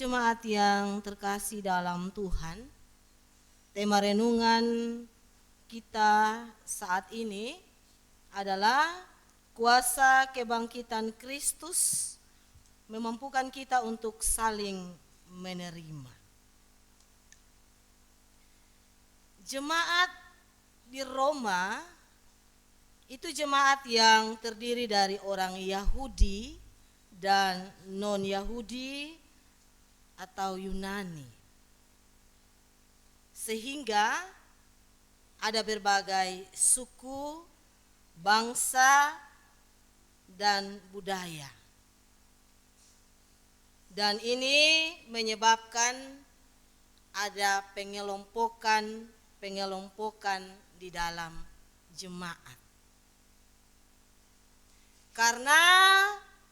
Jemaat yang terkasih dalam Tuhan, tema renungan kita saat ini adalah kuasa kebangkitan Kristus memampukan kita untuk saling menerima. Jemaat di Roma itu jemaat yang terdiri dari orang Yahudi dan non-Yahudi atau Yunani, sehingga ada berbagai suku, bangsa, dan budaya. Dan ini menyebabkan ada pengelompokan di dalam jemaat. Karena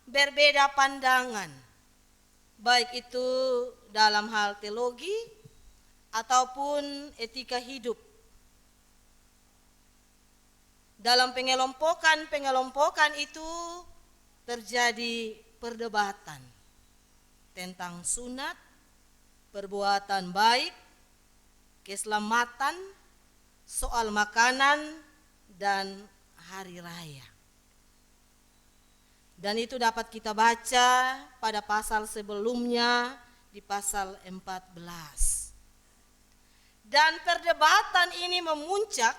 berbeda pandangan, baik itu dalam hal teologi ataupun etika hidup. Dalam pengelompokan itu terjadi perdebatan tentang sunat, perbuatan baik, keselamatan, soal makanan, dan hari raya. Dan itu dapat kita baca pada pasal sebelumnya di pasal 14. Dan perdebatan ini memuncak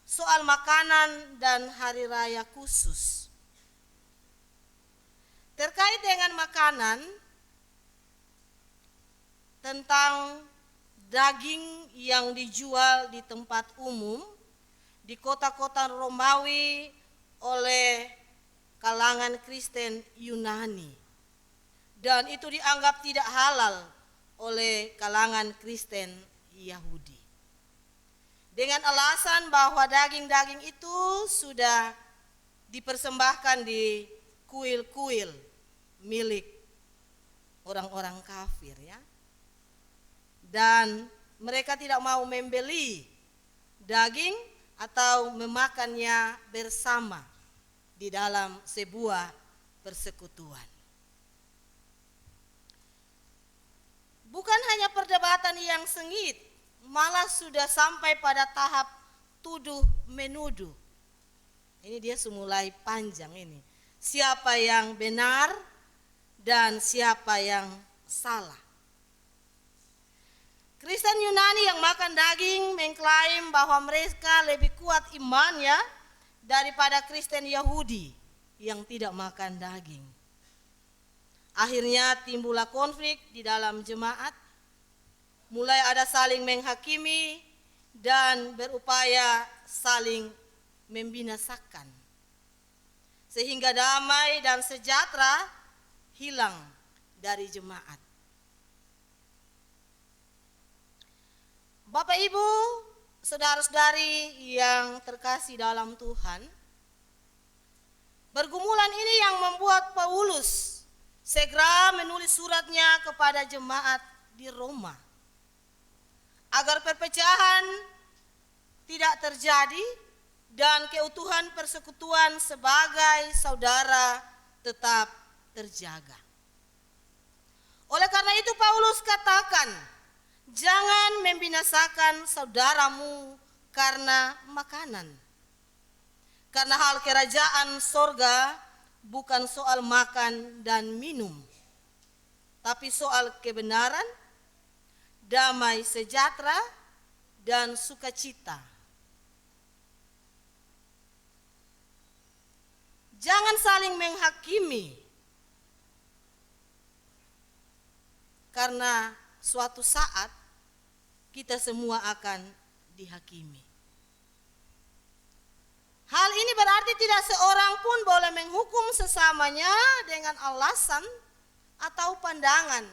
soal makanan dan hari raya khusus. Terkait dengan makanan, tentang daging yang dijual di tempat umum di kota-kota Romawi oleh kalangan Kristen Yunani, dan itu dianggap tidak halal oleh kalangan Kristen Yahudi, dengan alasan bahwa daging-daging itu sudah dipersembahkan di kuil-kuil milik orang-orang kafir, ya. Dan mereka tidak mau membeli daging atau memakannya bersama di dalam sebuah persekutuan. Bukan hanya perdebatan yang sengit, malah sudah sampai pada tahap tuduh menuduh. Ini dia mulai panjang ini. Siapa yang benar dan siapa yang salah. Kristen Yunani yang makan daging mengklaim bahwa mereka lebih kuat imannya daripada Kristen Yahudi yang tidak makan daging. Akhirnya timbullah konflik di dalam jemaat, mulai ada saling menghakimi dan berupaya saling membinasakan, sehingga damai dan sejahtera hilang dari jemaat. Bapak Ibu, saudara-saudari yang terkasih dalam Tuhan, pergumulan ini yang membuat Paulus segera menulis suratnya kepada jemaat di Roma, agar perpecahan tidak terjadi dan keutuhan persekutuan sebagai saudara tetap terjaga. Oleh karena itu Paulus katakan, jangan membinasakan saudaramu karena makanan. Karena hal kerajaan sorga bukan soal makan dan minum, tapi soal kebenaran, damai sejahtera, dan sukacita. Jangan saling menghakimi, karena suatu saat kita semua akan dihakimi. Hal ini berarti tidak seorang pun boleh menghukum sesamanya dengan alasan atau pandangan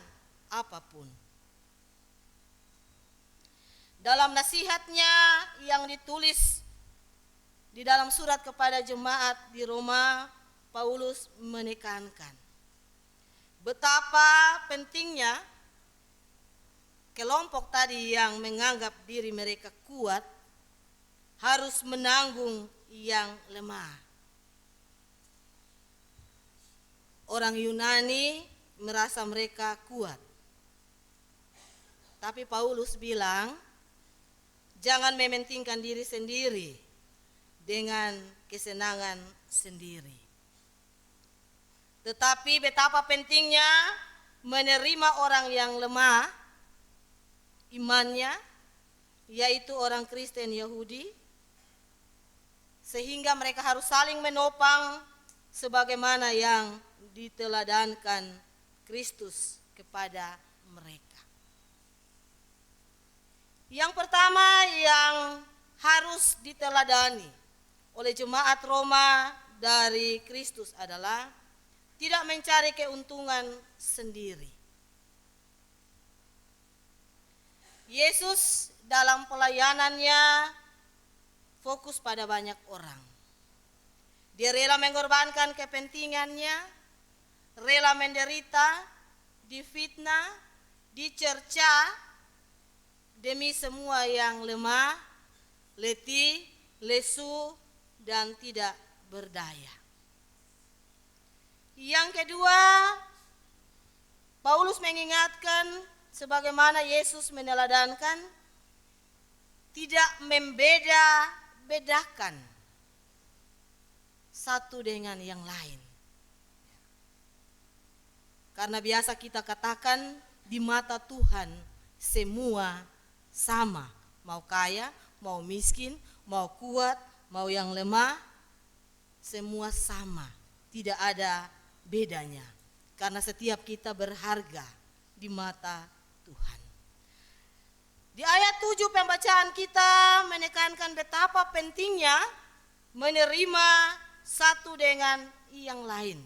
apapun. Dalam nasihatnya yang ditulis di dalam surat kepada jemaat di Roma, Paulus menekankan betapa pentingnya kelompok tadi yang menganggap diri mereka kuat harus menanggung yang lemah. Orang Yunani merasa mereka kuat. Tapi Paulus bilang, jangan mementingkan diri sendiri dengan kesenangan sendiri. Tetapi betapa pentingnya menerima orang yang lemah imannya, yaitu orang Kristen Yahudi, sehingga mereka harus saling menopang sebagaimana yang diteladankan Kristus kepada mereka. Yang pertama yang harus diteladani oleh jemaat Roma dari Kristus adalah tidak mencari keuntungan sendiri. Yesus dalam pelayanannya fokus pada banyak orang. Dia rela mengorbankan kepentingannya, rela menderita, difitnah, dicerca demi semua yang lemah, letih, lesu, dan tidak berdaya. Yang kedua, Paulus mengingatkan sebagaimana Yesus meneladankan, tidak membeda-bedakan satu dengan yang lain. Karena biasa kita katakan di mata Tuhan semua sama, mau kaya, mau miskin, mau kuat, mau yang lemah, semua sama, tidak ada bedanya. Karena setiap kita berharga di mata Tuhan. Di ayat 7 pembacaan kita menekankan betapa pentingnya menerima satu dengan yang lain,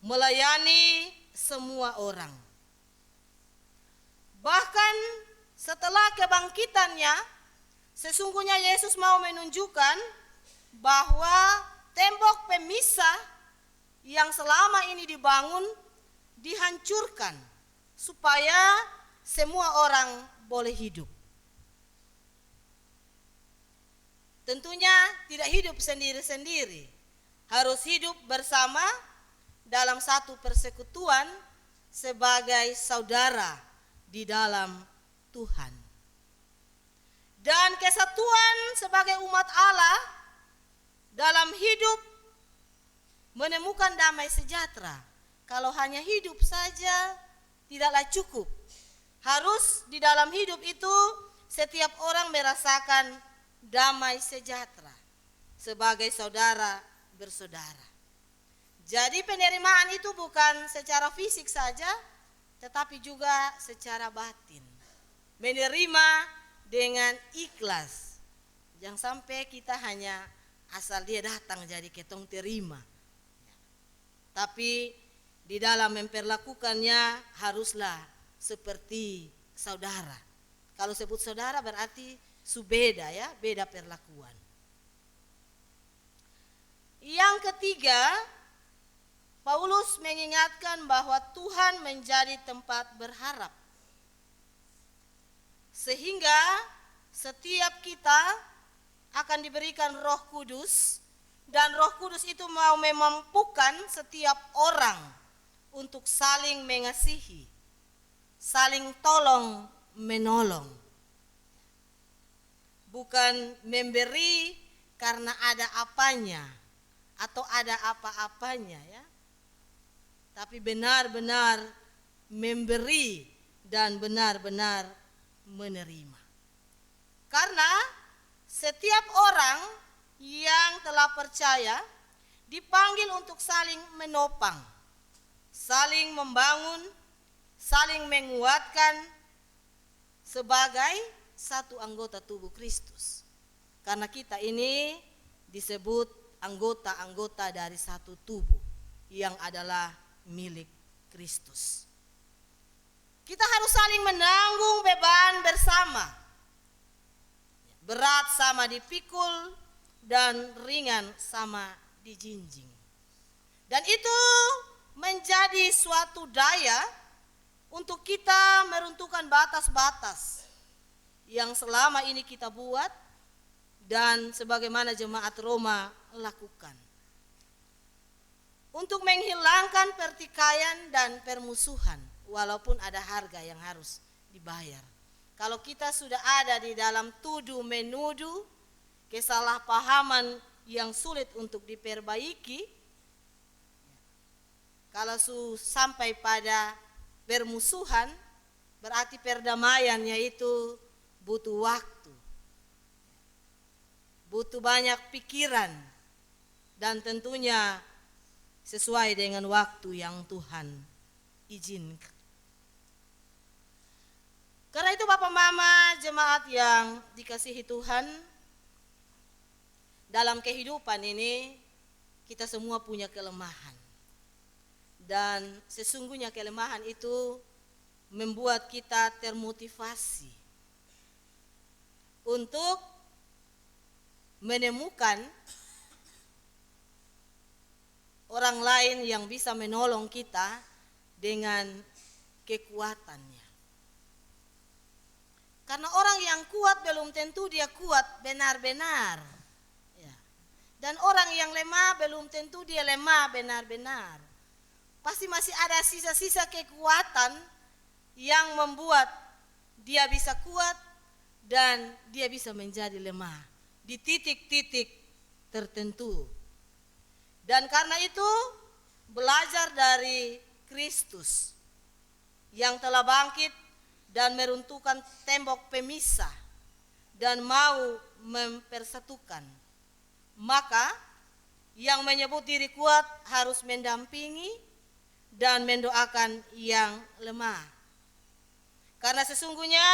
melayani semua orang. Bahkan setelah kebangkitannya, sesungguhnya Yesus mau menunjukkan bahwa tembok pemisah yang selama ini dibangun dihancurkan supaya semua orang boleh hidup. Tentunya tidak hidup sendiri-sendiri, harus hidup bersama dalam satu persekutuan sebagai saudara di dalam Tuhan. Dan kesatuan sebagai umat Allah dalam hidup menemukan damai sejahtera. Kalau hanya hidup saja tidaklah cukup. Harus di dalam hidup itu setiap orang merasakan damai sejahtera sebagai saudara bersaudara. Jadi penerimaan itu bukan secara fisik saja, tetapi juga secara batin. Menerima dengan ikhlas. Jangan sampai kita hanya asal dia datang jadi ketong terima. Tapi di dalam memperlakukannya haruslah seperti saudara. Kalau sebut saudara berarti subeda ya, beda perlakuan. Yang ketiga, Paulus mengingatkan bahwa Tuhan menjadi tempat berharap. Sehingga setiap kita akan diberikan Roh Kudus, dan Roh Kudus itu mau memampukan setiap orang untuk saling mengasihi, saling tolong menolong. Bukan memberi karena ada apanya atau ada apa-apanya ya. Tapi benar-benar memberi dan benar-benar menerima. Karena setiap orang yang telah percaya dipanggil untuk saling menopang, saling membangun, saling menguatkan sebagai satu anggota tubuh Kristus. Karena kita ini disebut anggota-anggota dari satu tubuh yang adalah milik Kristus. Kita harus saling menanggung beban bersama. Berat sama dipikul dan ringan sama dijinjing. Dan itu menjadi suatu daya untuk kita meruntuhkan batas-batas yang selama ini kita buat dan sebagaimana jemaat Roma lakukan. untuk menghilangkan pertikaian dan permusuhan, walaupun ada harga yang harus dibayar. Kalau kita sudah ada di dalam tuduh menuduh, kesalahpahaman yang sulit untuk diperbaiki, kalau sampai pada permusuhan, berarti perdamaiannya itu butuh waktu, butuh banyak pikiran, dan tentunya sesuai dengan waktu yang Tuhan izinkan. Karena itu Bapak Mama jemaat yang dikasihi Tuhan, dalam kehidupan ini kita semua punya kelemahan. Dan sesungguhnya kelemahan itu membuat kita termotivasi untuk menemukan orang lain yang bisa menolong kita dengan kekuatannya. Karena orang yang kuat belum tentu dia kuat benar-benar. Ya. Dan orang yang lemah belum tentu dia lemah benar-benar. Pasti masih ada sisa-sisa kekuatan yang membuat dia bisa kuat dan dia bisa menjadi lemah di titik-titik tertentu. Dan karena itu belajar dari Kristus yang telah bangkit dan meruntuhkan tembok pemisah dan mau mempersatukan. Maka yang menyebut diri kuat harus mendampingi dan mendoakan yang lemah. Karena sesungguhnya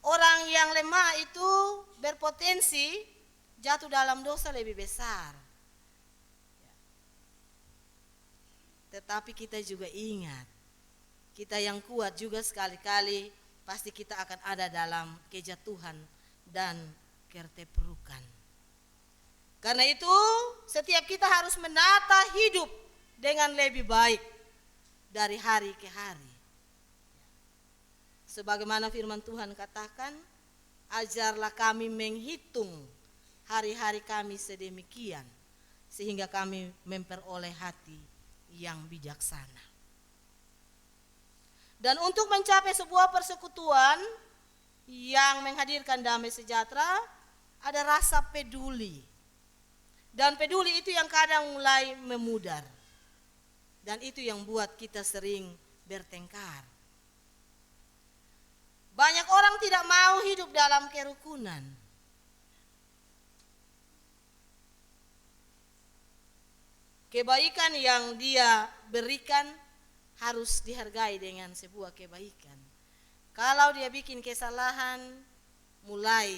orang yang lemah itu berpotensi jatuh dalam dosa lebih besar. Tetapi kita juga ingat, kita yang kuat juga sekali-kali pasti kita akan ada dalam kejatuhan dan keterpurukan. Karena itu setiap kita harus menata hidup dengan lebih baik dari hari ke hari. Sebagaimana firman Tuhan katakan, ajarlah kami menghitung hari-hari kami sedemikian, sehingga kami memperoleh hati yang bijaksana. Dan untuk mencapai sebuah persekutuan yang menghadirkan damai sejahtera, ada rasa peduli. Dan peduli itu yang kadang mulai memudar. Dan itu yang buat kita sering bertengkar. Banyak orang tidak mau hidup dalam kerukunan. Kebaikan yang dia berikan harus dihargai dengan sebuah kebaikan. Kalau dia bikin kesalahan, mulai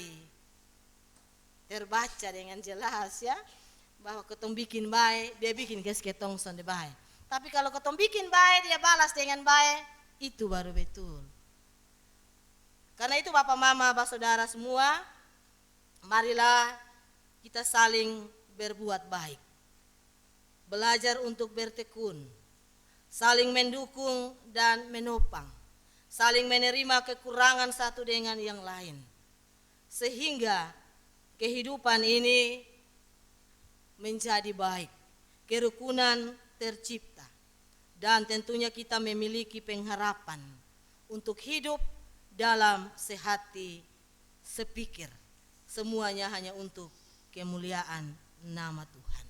terbaca dengan jelas ya, bahwa ketong bikin baik, dia bikin ketong sonde baik. Tapi kalau ketong bikin baik, dia balas dengan baik, itu baru betul. Karena itu Bapak Mama, Bapak Saudara semua, marilah kita saling berbuat baik. Belajar untuk bertekun, saling mendukung dan menopang, saling menerima kekurangan satu dengan yang lain. Sehingga kehidupan ini menjadi baik, kerukunan tercipta, dan tentunya kita memiliki pengharapan untuk hidup dalam sehati sepikir. Semuanya hanya untuk kemuliaan nama Tuhan.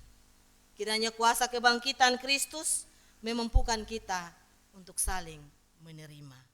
Kiranya kuasa kebangkitan Kristus memampukan kita untuk saling menerima.